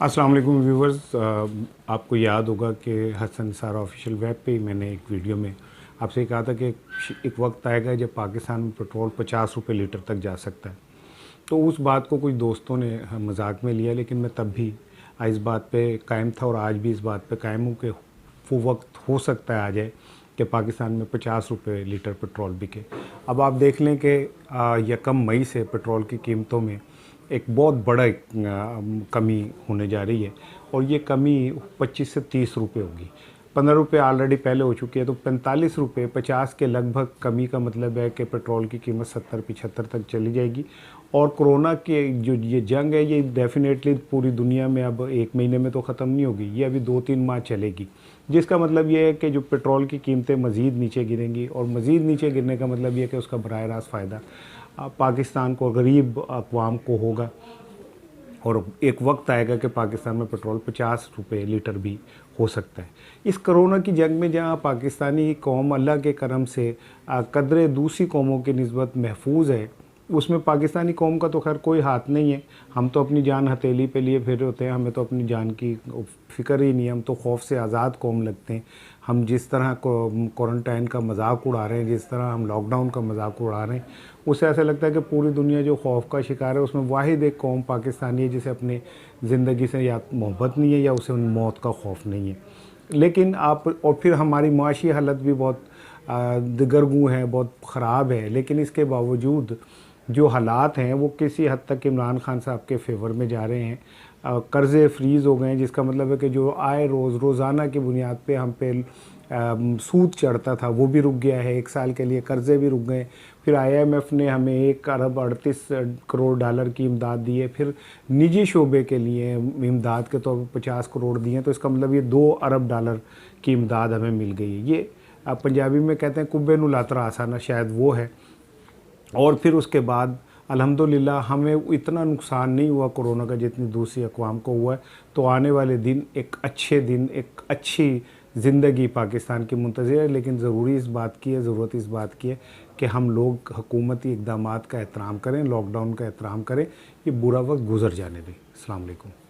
अस्सलाम वालेकुम व्यूवर्स। आपको याद होगा कि हसन निसार ऑफिशियल वेब पे ही मैंने एक वीडियो में आपसे कहा था कि एक वक्त आएगा जब पाकिस्तान में पेट्रोल 50 रुपये लीटर तक जा सकता है। तो उस बात को कुछ दोस्तों ने मजाक में लिया, लेकिन मैं तब भी इस बात पे कायम था और आज भी इस बात पे कायम हूँ कि वो वक्त हो सकता है आ जाए कि पाकिस्तान में 50 रुपये लीटर पेट्रोल बिके। अब आप देख लें कि यकम मई से पेट्रोल की कीमतों में एक बहुत बड़ा कमी होने जा रही है और ये कमी 25 से 30 रुपये होगी। 15 रुपये ऑलरेडी पहले हो चुकी है, तो 45 रुपये 50 के लगभग कमी का मतलब है कि पेट्रोल की कीमत 70-75 तक चली जाएगी। और कोरोना के जो ये जंग है, ये डेफिनेटली पूरी दुनिया में अब एक महीने में तो ख़त्म नहीं होगी, ये अभी 2-3 माह चलेगी। जिसका मतलब ये है कि जो पेट्रोल की कीमतें मज़ीद नीचे गिरेंगी और मज़ीद नीचे गिरने का मतलब ये है कि उसका बराह रास्त फ़ायदा पाकिस्तान को, गरीब अक़वाम को होगा। और एक वक्त आएगा कि पाकिस्तान में पेट्रोल 50 रुपये लीटर भी हो सकता है। इस कोरोना की जंग में जहाँ पाकिस्तानी कौम अल्लाह के करम से कदरे दूसरी कौमों की निस्बत महफूज है, उसमें पाकिस्तानी कौम का तो खैर कोई हाथ नहीं है। हम तो अपनी जान हथेली पे लिए फिर होते हैं, हमें तो अपनी जान की फ़िक्र ही नहीं है। हम तो खौफ से आज़ाद कौम लगते हैं। हम जिस तरह क्वारंटाइन का मजाक उड़ा रहे हैं, जिस तरह हम लॉकडाउन का मजाक उड़ा रहे हैं, उससे ऐसा लगता है कि पूरी दुनिया जो खौफ का शिकार है उसमें वाहिद एक कौम पाकिस्तानी है जिसे अपने ज़िंदगी से या मोहब्बत नहीं है या उसे मौत का खौफ नहीं है। लेकिन आप और फिर हमारी माशी हालत भी बहुत दिगरगू है, बहुत ख़राब है। लेकिन इसके बावजूद जो हालात हैं वो किसी हद तक इमरान खान साहब के फेवर में जा रहे हैं। कर्ज़े फ्रीज़ हो गए हैं, जिसका मतलब है कि जो आए रोज़ाना की बुनियाद पे हम पे सूद चढ़ता था वो भी रुक गया है। 1 साल के लिए कर्ज़े भी रुक गए। फिर IMF ने हमें 1 अरब 38 करोड़ डॉलर की इमदाद दी है। फिर निजी शोबे के लिए इमदाद के तौर पर 50 करोड़ दिए हैं। तो इसका मतलब ये 2 अरब डॉलर की इमदाद हमें मिल गई है। ये पंजाबी में कहते हैं कुब्बे नु लातरा आसाना, शायद वो है। और फिर उसके बाद अल्हम्दुलिल्लाह हमें इतना नुकसान नहीं हुआ कोरोना का जितनी दूसरी अक़वाम को हुआ है। तो आने वाले दिन, एक अच्छी ज़िंदगी पाकिस्तान की मुंतज़िर है। लेकिन ज़रूरत इस बात की है कि हम लोग हुकूमती इक़दामात का एहतराम करें, लॉकडाउन का एहतराम करें, ये बुरा वक्त गुज़र जाने दें। अस्सलाम वालेकुम।